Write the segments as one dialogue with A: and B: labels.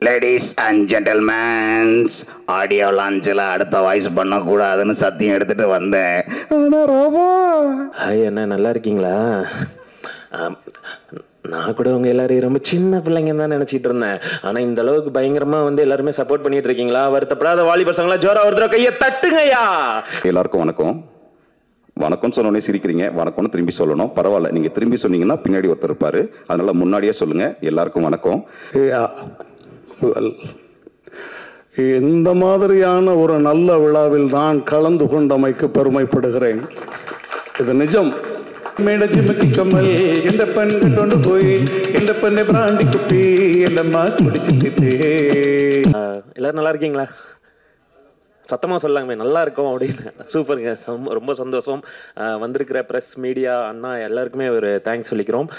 A: Ladies and gentlemen's, audio லான்ச்சில் அடுத்த voice பண்ணக்கூடாதுன்னு சத்தியம் எடுத்துட்டு வந்தேன். ஆனால் ரோபோ
B: ஹாய் அண்ணா, நல்லா இருக்கீங்களா? நான் கூட உங்க எல்லாரையும் ரொம்ப சின்ன பிள்ளைங்க தான் நினைச்சிட்டு இருந்தேன். ஆனா இந்த அளவுக்கு பயங்கரமா எல்லாருமே சப்போர்ட் பண்ணிட்டு இருக்கீங்களா? வருத்தப்படாத வாலி பசங்களா ஜோரா ஒருத்தர கையை தட்டுங்கய்யா.
C: எல்லாருக்கும் வணக்கம். வணக்கம் சொன்னோடனே சிரிக்கிறீங்க. வணக்கம்னு திரும்பி சொல்லணும். பரவாயில்ல, நீங்க திரும்பி சொன்னீங்கன்னா பின்னாடி ஒருத்தர் இருப்பாரு, அதனால முன்னாடியே சொல்லுங்க. எல்லாருக்கும் வணக்கம்.
D: இந்த மாதிரியான ஒரு நல்ல விழாவில் நான் கலந்து கொண்டமைக்கு பெருமைப்படுகிறேன். இது நிஜம். மேடஜிமுக்கு கம்மல் இந்த பெண் கொண்டு போய் இந்த பெண்ணை பிராண்டி குட்டி இந்த குடிச்சிட்டு.
B: எல்லாரும் நல்லா இருக்கீங்களா? சத்தமா சொல்லாமே நல்லா இருக்கும் அப்படின்னு. சூப்பருங்க, ரொம்ப சந்தோஷம். வந்திருக்கிற ப்ரெஸ் மீடியா அண்ணா எல்லாருக்குமே ஒரு தேங்க்ஸ் சொல்லிக்கிறோம்.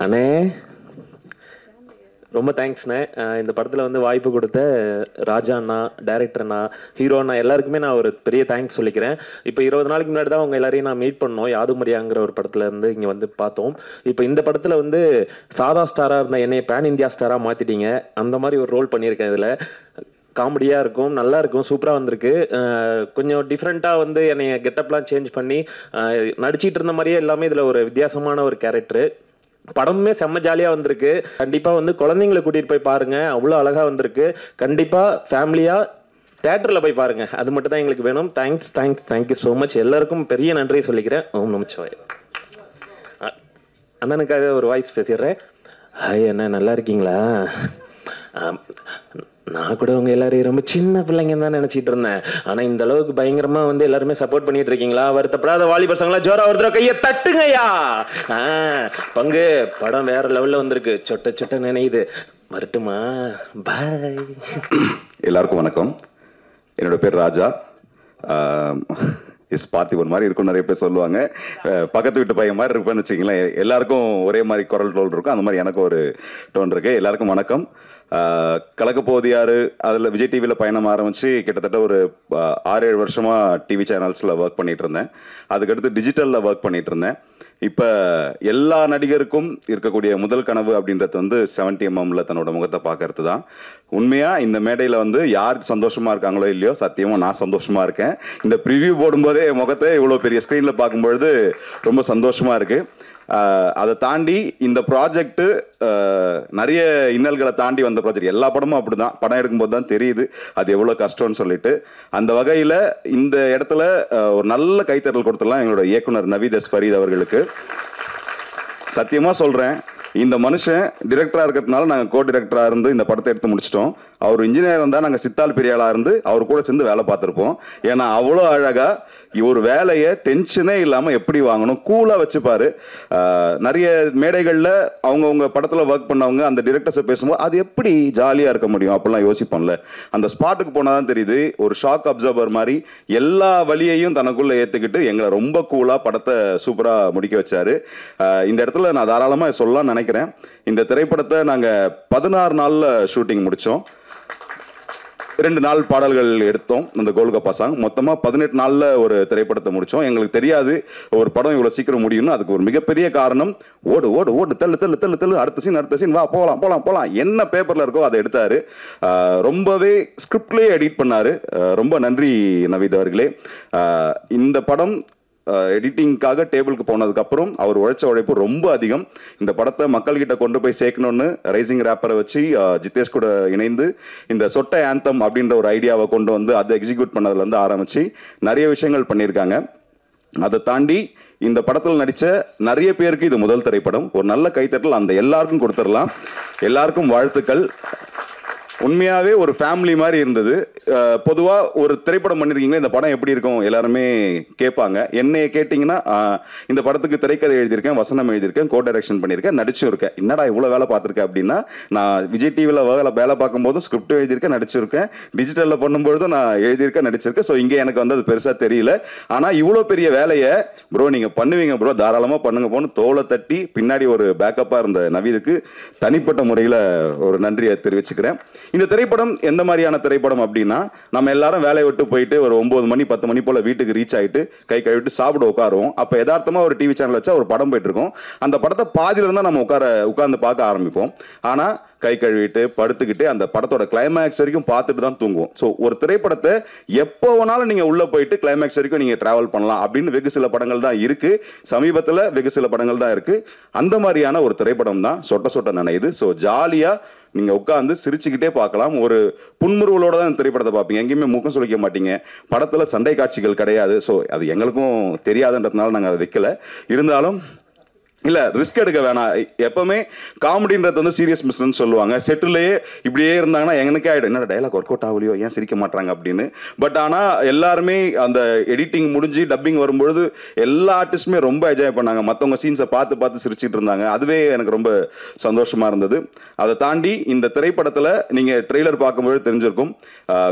B: அண்ணே ரொம்ப தேங்க்ஸ்ண்ணே. இந்த படத்தில் வாய்ப்பு கொடுத்த ராஜா அண்ணா, டைரக்டர் அண்ணா, ஹீரோ அண்ணா எல்லாருக்குமே நான் ஒரு பெரிய தேங்க்ஸ் சொல்லிக்கிறேன். இப்போ 20 நாளைக்கு முன்னாடி தான் அவங்க எல்லாரையும் நான் மீட் பண்ணோம். யாது மரியாங்கிற ஒரு படத்தில் இங்கே பார்த்தோம். இப்போ இந்த படத்தில் சாதா ஸ்டாராக இருந்த என்னை பேன் இந்தியா ஸ்டாராக மாற்றிட்டீங்க. அந்த மாதிரி ஒரு ரோல் பண்ணியிருக்கேன். இதில் காமெடியாக இருக்கும், நல்லா இருக்கும், சூப்பராக வந்திருக்கு. கொஞ்சம் டிஃப்ரெண்ட்டாக என்னை கெட்டப்லாம் சேஞ்ச் பண்ணி நடிச்சிட்டு இருந்த மாதிரியே எல்லாமே இதில் ஒரு வித்தியாசமான ஒரு கேரக்டரு. படமுமே செம்ம ஜாலியாக வந்திருக்கு. கண்டிப்பாக குழந்தைங்களை கூட்டிகிட்டு போய் பாருங்கள், அவ்வளோ அழகாக வந்திருக்கு. கண்டிப்பாக ஃபேமிலியாக தேட்டரில் போய் பாருங்கள், அது மட்டும் தான் எங்களுக்கு வேணும். Thank you so much. எல்லாருக்கும் பெரிய நன்றி சொல்லிக்கிறேன். ஓம் நமச்சிவாய. அண்ணனுக்காக ஒரு வாய்ஸ் பேசிடுறேன். ஹாய் அண்ணா, நல்லா இருக்கீங்களா? நான் கூட உங்க எல்லாரையும் ரொம்ப சின்ன பிள்ளைங்க தான் நினைச்சிட்டு இருந்தேன். ஆனா இந்த அளவுக்கு பயங்கரமா எல்லாருமே சப்போர்ட் பண்ணிட்டு இருக்கீங்களா? வருத்தப்படாத வாலி பசங்களா ஜோரா ஒருத்தர கையை தட்டுங்கய்யா. பங்கு படம் வேற லெவல்ல வந்திருக்கு. சொட்ட சொட்ட நினையுது. வரட்டுமா? பாய்.
C: எல்லாருக்கும் வணக்கம். என்னோட பேர் ராஜா. பார்த்திபன் மாதிரி இருக்கும், நிறைய பேர் சொல்லுவாங்க. பக்கத்து வீட்டு பையன் மாதிரி இருப்பேன்னு வச்சுங்களேன். எல்லாருக்கும் ஒரே மாதிரி குரல் டோல் இருக்கும், அந்த மாதிரி எனக்கு ஒரு டோன் இருக்கு. எல்லாருக்கும் வணக்கம். கலக்கப்போது யாரு அதில் விஜய் டிவியில் பயணம் ஆரம்பித்து கிட்டத்தட்ட ஒரு 6-7 வருஷமாக டிவி சேனல்ஸில் ஒர்க் பண்ணிகிட்டு இருந்தேன். அதுக்கடுத்து டிஜிட்டலில் ஒர்க் பண்ணிகிட்டு இருந்தேன். இப்போ எல்லா நடிகருக்கும் இருக்கக்கூடிய முதல் கனவு அப்படின்றது 70mm தன்னோட முகத்தை பார்க்கறது தான். உண்மையாக இந்த மேடையில் யார் சந்தோஷமாக இருக்காங்களோ இல்லையோ, சத்தியமாக நான் சந்தோஷமாக இருக்கேன். இந்த ப்ரிவியூ போடும்போதே முகத்தை இவ்வளோ பெரிய ஸ்க்ரீனில் பார்க்கும்பொழுது ரொம்ப சந்தோஷமாக இருக்குது. அதை தாண்டி இந்த ப்ராஜெக்ட்டு நிறைய இன்னல்களை தாண்டி வந்த ப்ராஜெக்ட். எல்லா படமும் அப்படி தான், படம் எடுக்கும்போது தான் தெரியுது அது எவ்வளோ கஷ்டம்னு சொல்லிட்டு. அந்த வகையில் இந்த இடத்துல ஒரு நல்ல கைத்தறல் கொடுத்துடலாம் எங்களோட இயக்குனர் நவீத் எஸ் ஃபரீத் அவர்களுக்கு. சத்தியமாக சொல்கிறேன், இந்த மனுஷன் டிரெக்டராக இருக்கிறதுனால நாங்கள் கோ டிரெக்டராக இருந்து இந்த படத்தை எடுத்து முடிச்சிட்டோம். அவர் இன்ஜினியர் இருந்தால் நாங்கள் சித்தால் பெரியாளாக இருந்து அவர் கூட சேர்ந்து வேலை பார்த்துருப்போம். ஏன்னா அவ்வளோ அழகாக ஒரு வேலையை டென்ஷனே இல்லாமல் எப்படி வாங்கணும் கூலாக வச்சுப்பாரு. நிறைய மேடைகளில் அவங்கவுங்க படத்தில் ஒர்க் பண்ணவங்க அந்த டிரெக்டர்ஸை பேசும்போது அது எப்படி ஜாலியாக இருக்க முடியும் அப்படிலாம் யோசிப்போம்ல. அந்த ஸ்பாட்டுக்கு போனால் தான் தெரியுது, ஒரு ஷாக் அப்சர்வர் மாதிரி எல்லா வழியையும் தனக்குள்ளே ஏற்றுக்கிட்டு எங்களை ரொம்ப கூலாக படத்தை சூப்பராக முடிக்க வச்சாரு. இந்த இடத்துல நான் தாராளமாக சொல்லலாம்னு நினைக்கிறேன். இந்த திரைப்படத்தை நாங்கள் 16 நாளில் ஷூட்டிங் முடித்தோம். 2 நாள் பாடல்கள் எடுத்தோம். அந்த கோல்கப்பா சாங் மொத்தமாக 18 நாளில் ஒரு திரைப்படத்தை முடித்தோம். எங்களுக்கு தெரியாது ஒரு படம் இவ்வளோ சீக்கிரம் முடியும்னு. அதுக்கு ஒரு மிகப்பெரிய காரணம் ஓடு ஓடு ஓடு தள்ளு தள்ளு தள்ளு தள்ளு அடுத்த சீன் வா போகலாம் போகலாம் போகலாம் என்ன பேப்பரில் இருக்கோ அதை எடுத்தார். ரொம்பவே ஸ்கிரிப்ட்லேயே எடிட் பண்ணார். ரொம்ப நன்றி நவீத் அவர்களே. இந்த படம் எடிட்டிங்காக டேபிளுக்கு போனதுக்கப்புறம் அவர் உழைச்ச உழைப்பு ரொம்ப அதிகம். இந்த படத்தை மக்கள்கிட்ட கொண்டு போய் சேர்க்கணும்னு ரைசிங் ரேப்பரை வச்சு ஜித்தேஷ் கூட இணைந்து இந்த சொட்ட ஆந்தம் அப்படின்ற ஒரு ஐடியாவை கொண்டு அதை எக்ஸிக்யூட் பண்ணதுலேருந்து ஆரம்பித்து நிறைய விஷயங்கள் பண்ணியிருக்காங்க. அதை தாண்டி இந்த படத்தில் நடித்த நிறைய பேருக்கு இது முதல் திரைப்படம். ஒரு நல்ல கைத்தட்டல் அந்த எல்லாருக்கும் கொடுத்துடலாம். எல்லாருக்கும் வாழ்த்துக்கள். உண்மையாகவே ஒரு ஃபேமிலி மாதிரி இருந்தது. பொதுவாக ஒரு திரைப்படம் பண்ணியிருக்கீங்களா, இந்த படம் எப்படி இருக்கும் எல்லாருமே கேட்பாங்க. என்னைய கேட்டிங்கன்னா இந்த படத்துக்கு திரைக்கதை எழுதியிருக்கேன், வசனம் எழுதியிருக்கேன், கோ டைரக்ஷன் பண்ணியிருக்கேன், நடிச்சும் இருக்கேன். என்னடா இவ்வளோ வேலை பார்த்துருக்கேன் அப்படின்னா, நான் விஜய் டிவியில் வேலை பார்க்கும்போதும் ஸ்கிரிப்டும் எழுதியிருக்கேன், நடிச்சிருக்கேன். டிஜிட்டலில் பண்ணும்பொழுதும் நான் எழுதியிருக்கேன், நடிச்சிருக்கேன். ஸோ இங்கே எனக்கு அது பெருசாக தெரியல. ஆனால் இவ்வளோ பெரிய வேலையை ப்ரோ நீங்கள் பண்ணுவீங்க ப்ரோ, தாராளமாக பண்ணுங்க போன்னு தோலை தட்டி பின்னாடி ஒரு பேக்கப்பாக இருந்த நவீதுக்கு தனிப்பட்ட முறையில் ஒரு நன்றியை தெரிவிச்சுக்கிறேன். இந்த திரைப்படம் எந்த மாதிரியான திரைப்படம் அப்படின்னா, நம்ம எல்லாரும் வேலையை விட்டு போயிட்டு ஒரு 9 மணி 10 மணி போல வீட்டுக்கு ரீச் ஆயிட்டு கை கழுவிட்டு சாப்பிட உட்காருவோம். அப்போ யதார்த்தமா ஒரு டிவி சேனல் வச்சா ஒரு படம் போயிட்டு இருக்கும். அந்த படத்தை பாதியில இருந்தா நம்ம உட்கார்ந்து பார்க்க ஆரம்பிப்போம். ஆனா கை கழுவிட்டு படுத்துக்கிட்டு அந்த படத்தோட கிளைமேக்ஸ் வரைக்கும் பார்த்துட்டு தான் தூங்குவோம். ஸோ ஒரு திரைப்படத்தை எப்போ வேணாலும் நீங்க உள்ள போயிட்டு கிளைமேக்ஸ் வரைக்கும் நீங்க டிராவல் பண்ணலாம் அப்படின்னு வெகு சில படங்கள் தான் இருக்கு. சமீபத்தில் வெகு சில படங்கள் தான் இருக்கு. அந்த மாதிரியான ஒரு திரைப்படம் தான் சொட்ட சொட்ட நனையுது. ஸோ ஜாலியா நீங்க உட்காந்து சிரிச்சுக்கிட்டே பார்க்கலாம். ஒரு புன்முறுவலோட தான் திரைப்படத்தை பார்ப்பீங்க. எங்கேயுமே முகம் சுளிக்க மாட்டீங்க. படத்துல சண்டை காட்சிகள் கிடையாது. ஸோ அது எங்களுக்கும் தெரியாதுன்றதுனால நாங்கள் அதை வைக்கல. இருந்தாலும் இல்ல ரிஸ்க் எடுக்க வேணாம். எப்பவுமே காமெடின்றது வந்து சீரியஸ் மிஸ்ன்னு சொல்லுவாங்க. செட்டிலேயே இப்படியே இருந்தாங்கன்னா எனக்கே ஆயிடும், என்ன டைலாக் ஒர்க் அவுட் ஆகலையோ, ஏன் சிரிக்க மாட்டாங்க அப்படின்னு. பட் ஆனா எல்லாருமே அந்த எடிட்டிங் முடிஞ்சு டப்பிங் வரும்பொழுது எல்லா ஆர்டிஸ்டுமே ரொம்ப என்ஜாய் பண்ணாங்க. மற்றவங்க சீன்ஸை பார்த்து பார்த்து சிரிச்சிட்டு இருந்தாங்க. அதுவே எனக்கு ரொம்ப சந்தோஷமா இருந்தது. அதை தாண்டி இந்த திரைப்படத்துல நீங்க ட்ரெய்லர் பார்க்கும்போது தெரிஞ்சிருக்கும்,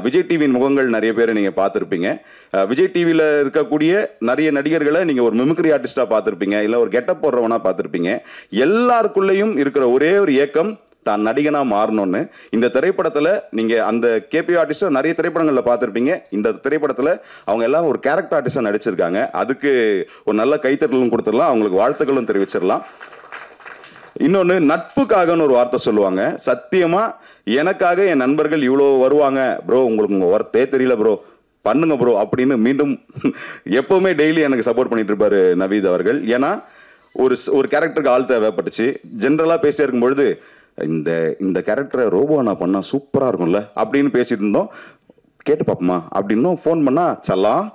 C: விஜய் டிவியின் முகங்கள் நிறைய பேர் நீங்க பார்த்துருப்பீங்க. விஜய் டிவியில் இருக்கக்கூடிய நிறைய நடிகர்களை நீங்க ஒரு மிமிக்ரி ஆர்டிஸ்டா பார்த்துருப்பீங்க, இல்லை ஒரு கெட்டப் போடுறவனா பார்த்துருப்பீங்க. எல்லாருக்குள்ளேயும் இருக்கிற ஒரே ஒரு ஏக்கம் தான் நடிகனா மாறணும்னு. இந்த திரைப்படத்துல நீங்க அந்த கேபி ஆர்டிஸ்ட நிறைய திரைப்படங்கள்ல பார்த்துருப்பீங்க. இந்த திரைப்படத்துல அவங்க எல்லாம் ஒரு கேரக்டர் ஆர்டிஸ்டா நடிச்சிருக்காங்க. அதுக்கு ஒரு நல்ல கைத்தட்டலும் கொடுத்துடலாம், அவங்களுக்கு வாழ்த்துக்களும் தெரிவிச்சிடலாம். இன்னொன்னு, நட்புக்காகன்னு ஒரு வார்த்தை சொல்லுவாங்க. சத்தியமா எனக்காக என் நண்பர்கள் இவ்வளோ வருவாங்க ப்ரோ, உங்களுக்கு உங்க ஒர்த்தே தெரியல ப்ரோ, பண்ணுங்க ப்ரோ அப்படின்னு மீண்டும் எப்பவுமே டெய்லி எனக்கு சப்போர்ட் பண்ணிட்டு இருப்பாரு நவீத் அவர்கள். ஏன்னா ஒரு கேரக்டருக்கு ஆள் தேவைப்பட்டுச்சு. ஜென்ரலா பேசிட்டே இருக்கும்பொழுது இந்த கேரக்டரை ரோபோ நான் பண்ணா சூப்பரா இருக்கும்ல அப்படின்னு பேசிட்டு இருந்தோம். கேட்டு பாப்போமா அப்படின்னும் ஃபோன் பண்ணா, சல்லாம்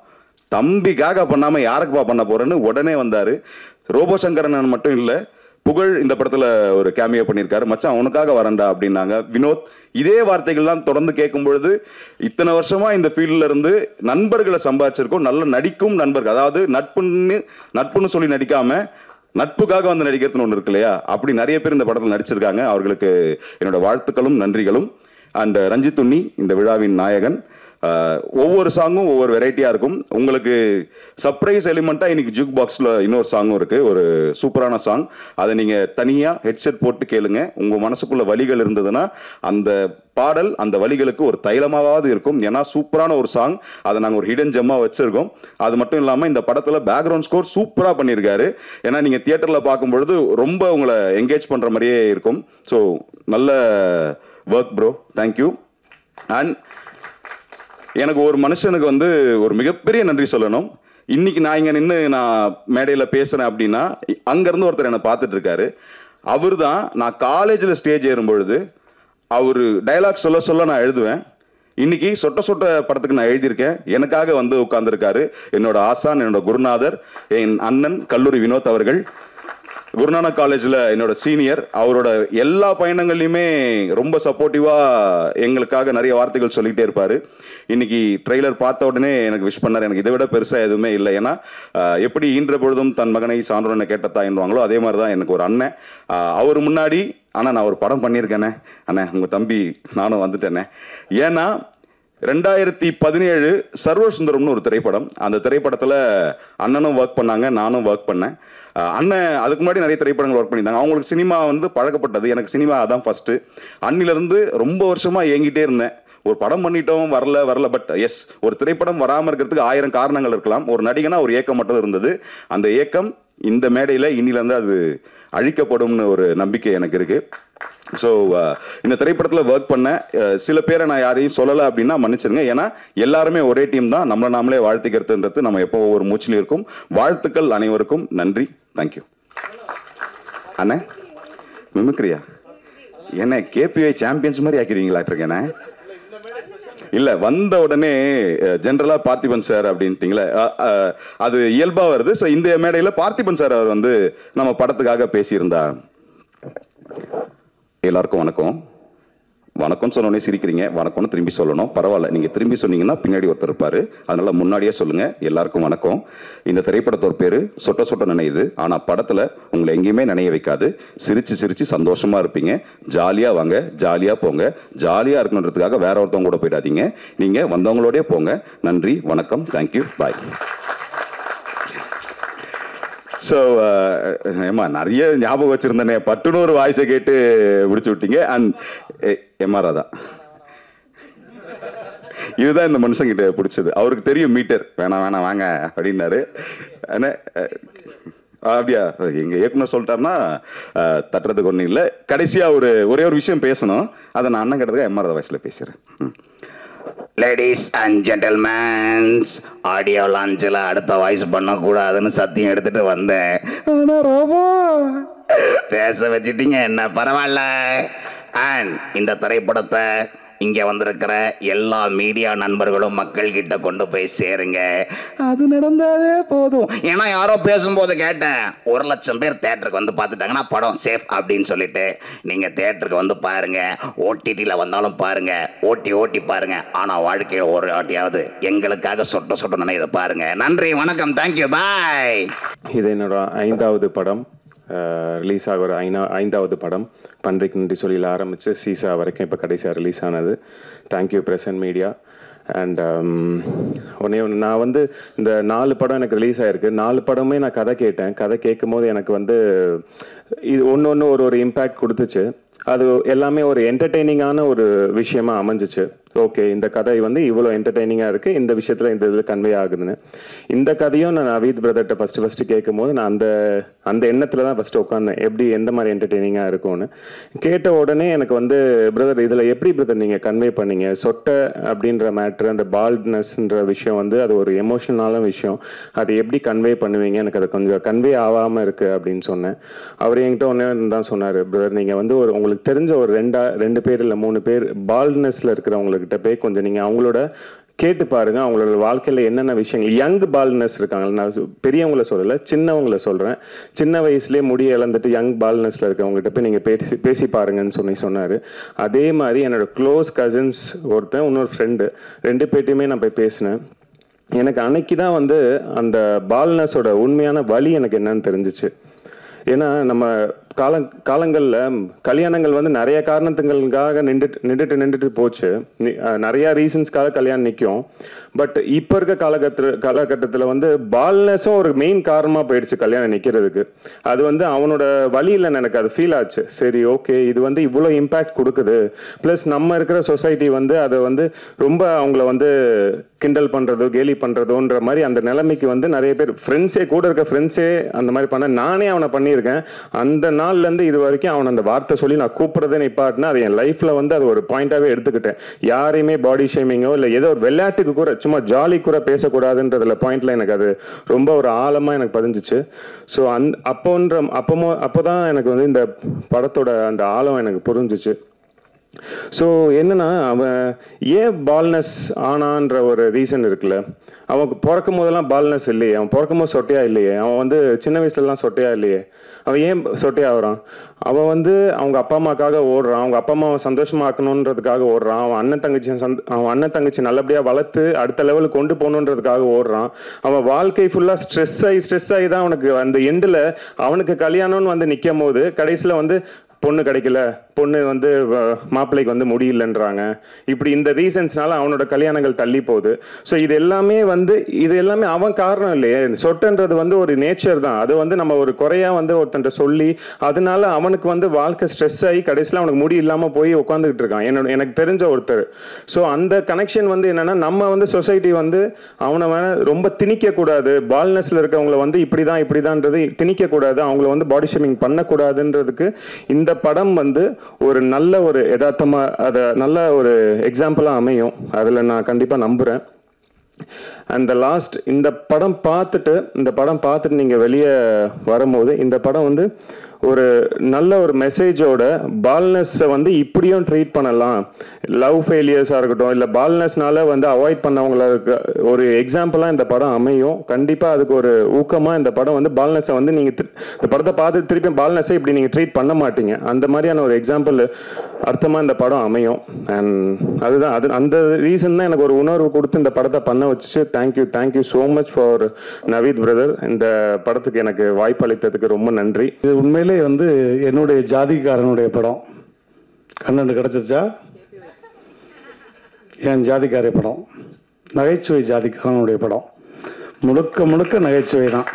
C: தம்பிக்காக பண்ணாம யாருக்குப்பா பண்ண போறேன்னு உடனே வந்தாரு. ரோபோ சங்கரன் மட்டும் இல்லை, புகழ் இந்த படத்துல ஒரு கேமியோ பண்ணியிருக்காரு. மச்சான் உனக்காக வரண்டா அப்படின்னாங்க. வினோத் இதே வார்த்தைகள் தான் தொடர்ந்து கேட்கும் பொழுது, இத்தனை வருஷமா இந்த ஃபீல்ட்ல இருந்து நண்பர்களை சம்பாதிச்சிருக்கோம், நல்ல நடிக்கும் நண்பர்கள். அதாவது நட்புன்னு சொல்லி நடிக்காம நட்புக்காக வந்து நடிக்கிறதுன்னு ஒன்று இருக்கு இல்லையா, அப்படி நிறைய பேர் இந்த படத்தில் நடிச்சிருக்காங்க. அவர்களுக்கு என்னோட வாழ்த்துக்களும் நன்றிகளும். அண்ட் ரஞ்சித் உன்னி இந்த விழாவின் நாயகன். ஒவ்வொரு சாங்கும் ஒவ்வொரு வெரைட்டியா இருக்கும். உங்களுக்கு சர்ப்ரைஸ் எலிமெண்டா இன்னைக்கு ஜூக் பாக்ஸ்ல இன்னொரு சாங்கும் இருக்கு, ஒரு சூப்பரான சாங். அதை நீங்க தனியா ஹெட்செட் போட்டு கேளுங்க. உங்க மனசுக்குள்ள வலிகள் இருந்ததுன்னா அந்த பாடல் அந்த வலிகளுக்கு ஒரு தைலமாவது இருக்கும். ஏன்னா சூப்பரான ஒரு சாங், அதை நாங்கள் ஒரு ஹிடன் ஜெம்மா வச்சிருக்கோம். அது மட்டும் இல்லாமல் இந்த படத்தில் பேக்ரவுண்ட் ஸ்கோர் சூப்பராக பண்ணியிருக்காரு. ஏன்னா நீங்கள் தியேட்டரில் பார்க்கும்பொழுது ரொம்ப உங்களை என்கேஜ் பண்ணுற மாதிரியே இருக்கும். ஸோ நல்ல ஒர்க் ப்ரோ, தேங்க்யூ. அண்ட் எனக்கு ஒரு மனுஷனுக்கு வந்து ஒரு மிகப்பெரிய நன்றி சொல்லணும். இன்னைக்கு நான் இங்கே நின்று நான் மேடையில் பேசுகிறேன் அப்படின்னா அங்கேருந்து ஒருத்தர் என்னை பார்த்துட்டு இருக்காரு. அவர் தான் நான் காலேஜில் ஸ்டேஜ் ஏறும்பொழுது அவர் டைலாக் சொல்ல நான் எழுதுவேன். இன்னைக்கு சொட்ட சொட்ட படத்துக்கு நான் எழுதியிருக்கேன். எனக்காக வந்து உட்கார்ந்துருக்காரு என்னோட ஆசான், என்னோட குருநாதர், என் அண்ணன் கல்லூரி வினோத் அவர்கள். குருநானக் காலேஜில் என்னோட சீனியர். அவரோட எல்லா பயணங்கள்லையுமே ரொம்ப சப்போர்ட்டிவாக எங்களுக்காக நிறைய வார்த்தைகள் சொல்லிகிட்டே இருப்பார். இன்னைக்கு ட்ரெய்லர் பார்த்த உடனே எனக்கு விஷ் பண்ணார். எனக்கு இதை விட பெருசாக எதுவுமே இல்லை. ஏன்னா எப்படி ஈன்ற பொழுதும் தன் மகனை சான்றோனை கேட்ட தாயின்வாங்களோ அதே மாதிரி தான் எனக்கு ஒரு அண்ணன். அவர் முன்னாடி ஆனால் நான் ஒரு படம் பண்ணியிருக்கேனே அண்ணே, உங்கள் தம்பி நானும் வந்துட்டேனே. ஏன்னா 2017 சர்வர் சுந்தரம்னு ஒரு திரைப்படம். அந்த திரைப்படத்தில் அண்ணனும் ஒர்க் பண்ணாங்க, நானும் ஒர்க் பண்ணேன். அண்ணன் அதுக்கு முன்னாடி நிறைய திரைப்படங்கள் ஒர்க் பண்ணியிருந்தாங்க. அவங்களுக்கு சினிமா வந்து பழக்கப்பட்டது. எனக்கு சினிமா அதான் ஃபஸ்ட்டு. அன்னிலேருந்து ரொம்ப வருஷமாக ஏங்கிட்டே இருந்தேன். ஒரு படம் பண்ணிட்டோம், வரல. பட் எஸ், ஒரு திரைப்படம் வராமல் இருக்கிறதுக்கு 1000 காரணங்கள் இருக்கலாம். ஒரு நடிகனா ஒரு ஏக்கம் மட்டும் இருந்தது. அந்த ஏக்கம் இந்த மேடையில் இன்னிலேருந்து அது அழிக்கப்படும்னு ஒரு நம்பிக்கை எனக்கு இருக்கு. ஸோ இந்த திரைப்படத்தில் ஒர்க் பண்ண சில பேரை நான் யாரையும் சொல்லலை அப்படின்னா மன்னிச்சிருங்க. ஏன்னா எல்லாருமே ஒரே டீம் தான். நம்மளை நாமளே வாழ்த்துக்கிறதுன்றது நம்ம எப்போ ஒவ்வொரு மூச்சிலும் இருக்கும். வாழ்த்துக்கள் அனைவருக்கும், நன்றி, தேங்க்யூ. அண்ணே மிமிக்ரியா என்ன கேபிஐ சாம்பியன்ஸ் மாதிரி ஆக்கிடுவீங்களா இருக்கேண்ணே? இல்லை, வந்த உடனே ஜென்ரலாக பார்த்திபன் சார் அப்படின்ட்டிங்களே, அது இயல்பாக வருது. ஸோ இந்த மேடையில் பார்த்திபன் சார் அவர் வந்து நம்ம படத்துக்காக பேசியிருந்தா. எல்லாருக்கும் வணக்கம். வணக்கம் சொன்னோடனே சிரிக்கிறீங்க. வணக்கம்னு திரும்பி சொல்லணும். பரவாயில்ல, நீங்கள் திரும்பி சொன்னீங்கன்னா பின்னாடி ஒருத்தர் இருப்பார். அதனால முன்னாடியே சொல்லுங்கள். எல்லாருக்கும் வணக்கம். இந்த திரைப்படத்தோட பேர் சொட்ட சொட்ட நினையுது. ஆனால் படத்தில் உங்களை எங்கேயுமே நினைய வைக்காது. சிரிச்சு சிரிச்சு சந்தோஷமாக இருப்பீங்க. ஜாலியாக வாங்க, ஜாலியாக போங்க. ஜாலியாக இருக்கணுன்றதுக்காக வேற ஒருத்தவங்க கூட போயிடாதீங்க. நீங்கள் வந்தவங்களோடய போங்க. நன்றி, வணக்கம், தேங்க்யூ, பாய். ஸோ ஏமா நிறைய ஞாபகம் வச்சுருந்தேனே, பட்டுன்னு ஒரு வாய்ஸை கேட்டு முடிச்சு விட்டீங்க. அண்ட் எம்ஆர் ராதா இதுதான் இந்த மனுஷங்கிட்ட பிடிச்சது. அவருக்கு தெரியும் மீட்டர், வேணாம் வேணாம் வாங்க அப்படின்னாரு. அப்படியா எங்க இயக்குனர் சொல்லிட்டாருன்னா தட்டுறதுக்கு ஒன்றும் இல்லை. கடைசியா ஒரே ஒரு விஷயம் பேசணும், அதை நான் அண்ணன் கிட்டதுக்கு எம்ஆர் வாய்ஸ்ல பேசுறேன்.
A: லேடிஸ் அண்ட் ஜென்டில்மேன்ஸ், ஆடியோ லான்ச்சில் அடுத்த வாய்ஸ் பண்ணக்கூடாதுன்னு சத்தியம் எடுத்துட்டு வந்தேன். ஆனா ரொம்ப பேச வச்சுட்டீங்க, என்ன பரவாயில்ல. அண்ட் இந்த திரைப்படத்தை இங்கே வந்திருக்கிற எல்லா மீடியா நண்பர்களும் மக்கள் கிட்ட கொண்டு போய் சேருங்க. அது நடந்தாலே போதும். ஏன்னா யாரோ பேசும்போது கேட்டேன், 1,00,000 பேர் தேட்டருக்கு வந்து பார்த்துட்டாங்கன்னா படம் சேஃப் அப்படின்னு சொல்லிட்டு. நீங்கள் தேட்டருக்கு வந்து பாருங்க, ஓடிடியில் வந்தாலும் பாருங்க, ஓட்டி பாருங்க. ஆனால் வாழ்க்கையில் ஒரு வாட்டியாவது எங்களுக்காக சொட்ட நினைவு பாருங்க. நன்றி, வணக்கம், தேங்க்யூ, பாய்.
E: இது என்னோட 5வது படம், ரிலீஸ் ஆகிற 5வது படம். பன்றிக்கு நன்றி சொல்லியில் ஆரம்பித்து சீசா வரைக்கும் இப்போ கடைசியாக ரிலீஸ் ஆனது. Thank you press and media. And ஒன்று நான் வந்து இந்த 4 படம் எனக்கு ரிலீஸ் ஆகிருக்கு. 4 படமே நான் கதை கேட்டேன். கதை கேட்கும் போது எனக்கு வந்து இது ஒன்று ஒரு இம்பேக்ட் கொடுத்துச்சு. அது எல்லாமே ஒரு என்டர்டெய்னிங்கான ஒரு விஷயமா அமைஞ்சிச்சு. ஓகே, இந்த கதை வந்து இவ்வளோ என்டர்டெய்னிங்காக இருக்குது, இந்த விஷயத்தில் இந்த இதில் கன்வே ஆகுதுன்னு. இந்த கதையும் நான் நவீத் பிரதர்கிட்ட ஃபஸ்ட்டு கேட்கும் போது நான் அந்த எண்ணத்தில் தான் ஃபஸ்ட்டு உட்காந்தேன், எப்படி எந்த மாதிரி என்டர்டெய்னிங்காக இருக்கும்னு. கேட்ட உடனே எனக்கு வந்து பிரதர் இதில் எப்படி பிரதர் நீங்கள் கன்வே பண்ணீங்க, சொட்டை அப்படின்ற மேட்ரு, அந்த பால்ட்னஸ்ன்ற விஷயம் வந்து அது ஒரு எமோஷனலான விஷயம், அது எப்படி கன்வே பண்ணுவீங்க, எனக்கு அது கொஞ்சம் கன்வே ஆகாமல் இருக்குது அப்படின்னு சொன்னேன். அவர் என்கிட்ட ஒன்றே தான் சொன்னார், பிரதர் நீங்கள் வந்து உங்களுக்கு தெரிஞ்ச ஒரு 2 பேர் இல்லை 3 பேர் பால்ட்னஸில் இருக்கிறவங்களுக்கு போய் கொஞ்சம் நீங்கள் அவங்களோட கேட்டு பாருங்க, அவங்களோட வாழ்க்கையில் என்னென்ன விஷயங்கள். யங் பால்னஸ் இருக்காங்க, நான் பெரியவங்கள சொல்லலை, சின்னவங்கள சொல்கிறேன். சின்ன வயசுலேயே முடி இழந்துட்டு யங் பால்னஸில் இருக்கவங்ககிட்ட போய் நீங்கள் பேசி பாருங்கன்னு சொன்னார். அதே மாதிரி என்னோட க்ளோஸ் கசின்ஸ் ஒருத்தன், இன்னொரு ஃப்ரெண்டு, 2 பேர்ட்டையுமே நான் போய் பேசினேன். எனக்கு அன்னைக்கு தான் வந்து அந்த பால்னஸோட உண்மையான வலி எனக்கு என்னன்னு தெரிஞ்சிச்சு. ஏன்னா நம்ம காலங்களில் கல்யாணங்கள் வந்து நிறைய காரணத்துங்களுக்காக நின்றுட்டு போச்சு. நிறையா ரீசன்ஸ்க்காக கல்யாணம் நிற்கும். பட் இப்போ இருக்க காலகட்டத்தில் வந்து பால்னஸும் ஒரு மெயின் காரணமாக போயிடுச்சு கல்யாணம் நிற்கிறதுக்கு. அது வந்து அவனோட வழியில் எனக்கு அது ஃபீல் ஆச்சு. சரி, ஓகே, இது வந்து இவ்வளோ இம்பேக்ட் கொடுக்குது. ப்ளஸ் நம்ம இருக்கிற சொசைட்டி வந்து அதை வந்து ரொம்ப அவங்கள வந்து கிண்டல் பண்ணுறதோ கேலி பண்ணுறதோன்ற மாதிரி அந்த நிலைமைக்கு வந்து நிறைய பேர் கூட இருக்க ஃப்ரெண்ட்ஸே அந்த மாதிரி பண்ண. நானே அவனை பண்ணியிருக்கேன். அந்த நாள்லேருந்து இது வரைக்கும் அவன் அந்த வார்த்தை சொல்லி நான் கூப்பிட்றதே நிப்பாட்டினா அது என் லைஃப்பில் வந்து அது ஒரு பாயிண்டாகவே எடுத்துக்கிட்டேன். யாரையுமே பாடி ஷேமிங்கோ இல்லை ஏதோ ஒரு விளையாட்டுக்கு கூட சும்மா ஜாலி கூட பேசக்கூடாதுன்றதுல பாயிண்ட்ல எனக்கு அது ரொம்ப ஒரு ஆழமாக எனக்கு பதிஞ்சிச்சு. ஸோ அப்போ தான் எனக்கு வந்து இந்த படத்தோட அந்த ஆழம் எனக்கு புரிஞ்சிச்சு. ஸோ என்னன்னா, அவன் ஏன் பால்னஸ் ஆனான்ற ஒரு ரீசன் இருக்குல்ல. அவன் பிறக்கும் போதெல்லாம் பால்னஸ் இல்லையே, அவன் பிறக்கும் போது சொட்டையா இல்லையே, அவன் வந்து சின்ன வயசுலலாம் சொட்டையா இல்லையே, அவன் ஏன் சொட்டையா ஆகிறான்? அவன் வந்து அவங்க அப்பா அம்மாக்காக ஓடுறான், அவங்க அப்பா அம்மாவை சந்தோஷமாக்கணுன்றதுக்காக ஓடுறான், அவன் அண்ணன் தங்கச்சி நல்லபடியாக வளர்த்து அடுத்த லெவலுக்கு கொண்டு போகணுன்றதுக்காக ஓடுறான். அவன் வாழ்க்கை ஃபுல்லாக ஸ்ட்ரெஸ் ஆகி தான் அவனுக்கு அந்த எண்டில் அவனுக்கு கல்யாணம்னு வந்து நிற்கும் போது கடைசியில் வந்து பொண்ணு கிடைக்கல, பொண்ணு வந்து மாப்பிள்ளைக்கு வந்து முடியலன்றாங்க. இப்படி இந்த ரீசன்ஸ்னால அவனோட கல்யாணங்கள் தள்ளி போகுது. ஸோ இது எல்லாமே அவன் காரணம் இல்லையே. சொட்டுன்றது வந்து ஒரு நேச்சர் தான். அது வந்து நம்ம ஒரு குறையா வந்து ஒருத்தன்ட்ட சொல்லி அதனால அவனுக்கு வந்து வாழ்க்கை ஸ்ட்ரெஸ் ஆகி கடைசியில் அவனுக்கு முடி இல்லாமல் போய் உட்காந்துக்கிட்டு இருக்கான், எனக்கு தெரிஞ்ச ஒருத்தர். ஸோ அந்த கனெக்ஷன் வந்து என்னன்னா, நம்ம வந்து சொசைட்டி வந்து அவனை ரொம்ப திணிக்கக்கூடாது. பால்னஸ்ல இருக்கவங்களை வந்து இப்படிதான்ன்றது திணிக்கக்கூடாது, அவங்கள வந்து பாடி ஷேமிங் பண்ணக்கூடாதுன்றதுக்கு இந்த படம் வந்து ஒரு நல்ல ஒரு யதார்த்தமா அதை நல்ல ஒரு எக்ஸாம்பிளா அமையும். அதுல நான் கண்டிப்பா நம்புறேன். அண்ட் லாஸ்ட் இந்த படம் பார்த்துட்டு நீங்க வெளியே வரும்போது இந்த படம் வந்து ஒரு நல்ல ஒரு மெசேஜோட பால்னஸை வந்து இப்படியும் ட்ரீட் பண்ணலாம். லவ் ஃபெயிலியர்ஸாக இருக்கட்டும், இல்லை பால்னஸ்னால வந்து அவாய்ட் பண்ணவங்களா இருக்க ஒரு எக்ஸாம்பிளாக இந்த படம் அமையும். கண்டிப்பாக அதுக்கு ஒரு ஊக்கமாக இந்த படம் வந்து பால்னஸை வந்து நீங்கள் இந்த படத்தை பார்த்து திருப்பி பால்னஸை இப்படி நீங்கள் ட்ரீட் பண்ண மாட்டீங்க, அந்த மாதிரியான ஒரு எக்ஸாம்பிள் அர்த்தமாக இந்த படம் அமையும். அண்ட் அதுதான் அந்த ரீசன் தான் எனக்கு ஒரு உணர்வு கொடுத்து இந்த படத்தை பண்ண வச்சு. Thank you so much for Naveed brother. இந்த படத்துக்கு எனக்கு வாய்ப்பு அளித்ததுக்கு ரொம்ப நன்றி.
D: இது உண்மையிலே வந்து என்னுடைய ஜாதிக்காரனுடைய படம். கண்ணன் கிடைச்சிருச்சா? என் ஜாதிக்கார படம், நகைச்சுவை ஜாதிக்காரனுடைய படம், முழுக்க நகைச்சுவை தான்.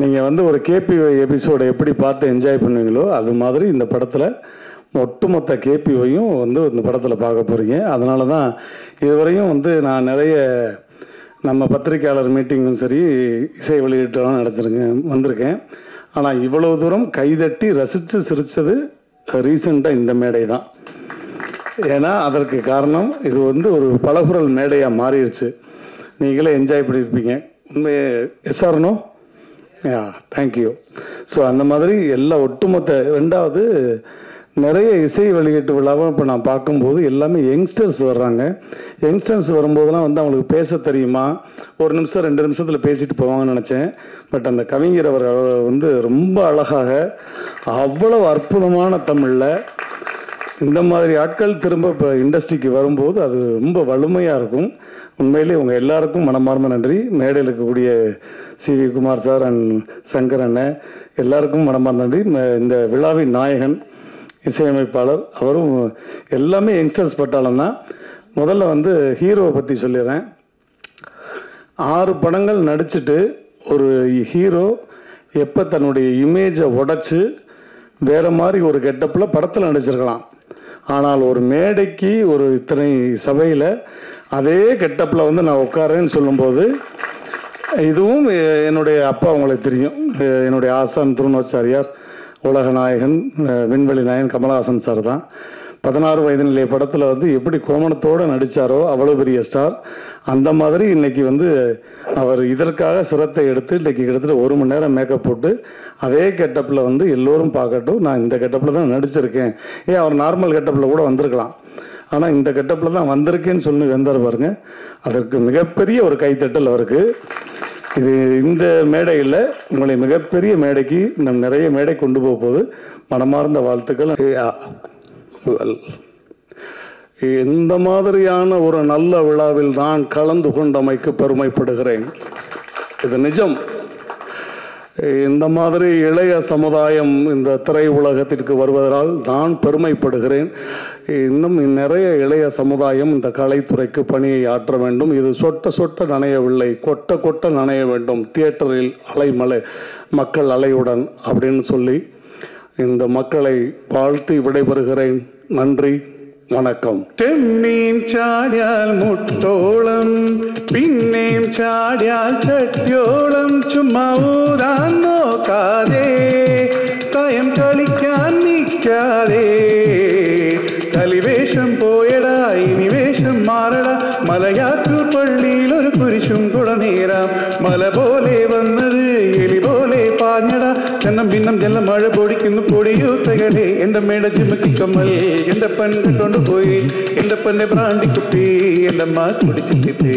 D: நீங்கள் வந்து ஒரு கேபி எபிசோடை எப்படி பார்த்து என்ஜாய் பண்ணுவீங்களோ அது மாதிரி இந்த படத்தில் ஒட்டுமொத்த கேபிஓயும் வந்து இந்த படத்தில் பார்க்க போகிறீங்க. அதனால தான் இதுவரையும் வந்து நான் நிறைய நம்ம பத்திரிக்கையாளர் மீட்டிங்கும் சரி, இசை வெளியீட்டெல்லாம் வந்திருக்கேன். ஆனால் இவ்வளோ தூரம் கைதட்டி ரசித்து சிரித்தது ரீசெண்டாக இந்த மேடை தான். ஏன்னா அதற்கு காரணம் இது வந்து ஒரு பலகுரல் மேடையாக மாறிடுச்சு. நீங்களே என்ஜாய் பண்ணியிருப்பீங்க. உண்மையே எஸ்ஆர்னோ தேங்க்யூ. ஸோ அந்த மாதிரி எல்லா ஒட்டுமொத்த ரெண்டாவது நிறைய இசை வெளியீட்டு விழாவை இப்போ நான் பார்க்கும்போது எல்லாமே யங்ஸ்டர்ஸ் வர்றாங்க. யங்ஸ்டர்ஸ் வரும்போதெல்லாம் வந்து அவங்களுக்கு பேச தெரியுமா, ஒரு நிமிஷம் 2 நிமிஷத்தில் பேசிட்டு போவாங்கன்னு நினச்சேன். பட் அந்த கவிஞர் அவர் வந்து ரொம்ப அழகாக அவ்வளவு அற்புதமான தமிழில் இந்த மாதிரி ஆட்கள் திரும்ப இப்போ இண்டஸ்ட்ரிக்கு வரும்போது அது ரொம்ப வலிமையாக இருக்கும். உண்மையிலே உங்கள் எல்லாருக்கும் மனமார்ந்த நன்றி. மேடையில் இருக்கக்கூடிய சிவி குமார் சார் அண்ட் சங்கர் அண்ணன் எல்லாருக்கும் மனமார்ந்த நன்றி. இந்த விழாவின் நாயகன் இசையமைப்பாளர் அவரும் எல்லாமே யங்ஸ்டர்ஸ் பட்டாளம் தான். முதல்ல வந்து ஹீரோவை பற்றி சொல்லிடுறேன். 6 படங்கள் நடிச்சுட்டு ஒரு ஹீரோ எப்போ தன்னுடைய இமேஜை உடைச்சி வேறு மாதிரி ஒரு கெட்டப்பில் படத்தில் நடிச்சிருக்கலாம். ஆனால் ஒரு மேடைக்கு ஒரு இத்தனை சபையில் அதே கெட்டப்பில் வந்து நான் உட்காரேன்னு சொல்லும்போது, இதுவும் என்னுடைய அப்பா உங்களுக்கு தெரியும், என்னுடைய ஆசான் திருநோச்சாரியார், உலக நாயகன், விண்வெளி நாயகன் கமலஹாசன் சார் தான். 16 வயது நிலை படத்தில் வந்து எப்படி கோமணத்தோடு நடித்தாரோ அவ்வளோ பெரிய ஸ்டார். அந்த மாதிரி இன்றைக்கி வந்து அவர் இதற்காக சிரத்தை எடுத்து இன்றைக்கி கிட்டத்தட்ட 1 மணி நேரம் மேக்கப் போட்டு அதே கெட்டப்பில் வந்து எல்லோரும் பார்க்கட்டும், நான் இந்த கெட்டப்பில் தான் நடிச்சிருக்கேன். அவர் நார்மல் கெட்டப்பில் கூட வந்திருக்கலாம், ஆனால் இந்த கெட்டப்பில் தான் வந்திருக்கேன்னு சொல்லி வந்தார் பாருங்க. அதற்கு மிகப்பெரிய ஒரு கைத்தட்டல் அவருக்கு. இது இந்த மேடையில் உங்களை மிகப்பெரிய மேடைக்கு நம் நிறைய மேடை கொண்டு போக போது மனமார்ந்த வாழ்த்துக்கள். இந்த மாதிரியான ஒரு நல்ல விழாவில் நான் கலந்து கொண்டமைக்கு பெருமைப்படுகிறேன். இது நிஜம். இந்த மாதிரி இளைய சமுதாயம் இந்த திரை உலகத்திற்கு வருவதால் நான் பெருமைப்படுகிறேன். இன்னும் நிறைய இளைய சமுதாயம் இந்த கலைத்துறைக்கு பணியை ஆற்ற வேண்டும். இது சொட்ட சொட்ட நனையவில்லை, கொட்ட கொட்ட நனைய வேண்டும். தியேட்டரில் அலைமலை மக்கள் அலையுடன் அப்படின்னு சொல்லி இந்த மக்களை வாழ்த்தி விடைபெறுகிறேன். நன்றி, വണക്കം.
F: ചെമ്മീൻ ചാടിയാൽ മുട്ടോളം, പിന്നെയും ചാടിയാൽ ചട്ടിയോളം. ചുമ്മാ ഊരാൻ നോക്കാതെ, തയം കളിക്കാൻ നിൽക്കാതെ. കളിവേഷം പോയടാ, ഇനി വേഷം മാറടാ. മലയാറ്റൂർ പള്ളിയിൽ ഒരു കുരിശും കുടനീരാം. മല പോലെ വന്നത് എലി പോലെ പാഞ്ഞടാ. ചെന്നം ഭിന്നം ജല മഴ പൊടിക്കുന്നു പൊടിയൂത്തകളെ. എൻ്റെ മേട ജിമ്മക്കി കമ്മൽ എൻ്റെ പെൺ കൊണ്ടു പോയി. എൻ്റെ പെണ്ണെ ബ്രാണ്ടി കുപ്പി എൻ്റെ അമ്മ കുടിച്ചിട്ടേ.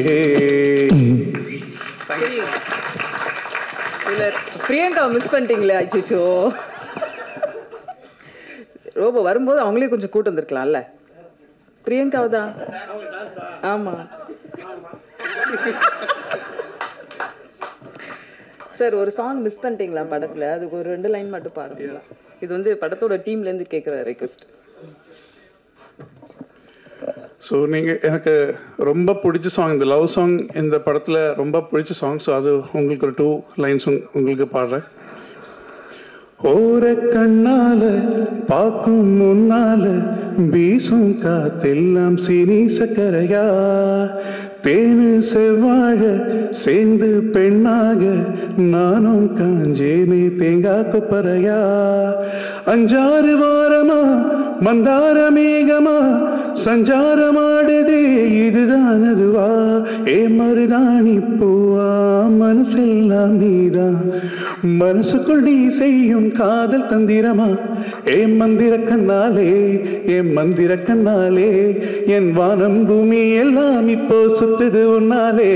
G: இல்ல பிரியங்கா மிஸ் பண்ணிட்டீங்களே. அச்சோ, ரோபோ வரும்போது அவங்களே கொஞ்சம் கூட்டு வந்திருக்கலாம்ல. பிரியங்காவை தான். ஆமா சார், ஒரு சாங் மிஸ் பண்ணிட்டீங்களா படத்துல? அதுக்கு ஒரு 2 லைன் மட்டும் பாடுங்களா? இது வந்து படத்தோட டீம்ல இருந்து கேட்குற ரெக்வெஸ்ட்.
F: ஸோ நீங்கள் எனக்கு ரொம்ப பிடிச்ச சாங், இந்த லவ் சாங் இந்த படத்தில் ரொம்ப பிடிச்ச சாங். ஸோ அது உங்களுக்கு ஒரு 2 லைன்ஸ் உங்களுக்கு பாடுறேன். ஓர கண்ணால பார்க்கும் முன்னால வீசும் காத்தெல்லாம் சீனி சக்கரையா. தேனு செவ்வாழ சேர்ந்து பெண்ணாக நானும் காஞ்சேனே தேங்காய் கொப்பரையா. 5-6 வாரமா மந்தார மேகமா சஞ்சாரமாடுதே இதுதான் அதுவா. ஏ மருதாணி பூவா மனசெல்லாம் நீதான். மனசுக்குள் நீ செய்யும் காதல் தந்திரமா. ஏ மந்திர கண்ணாலே, ஏ மந்திர கண்ணாலே. என் வானம் பூமி எல்லாம் இப்போ சுத்துது உன்னாலே.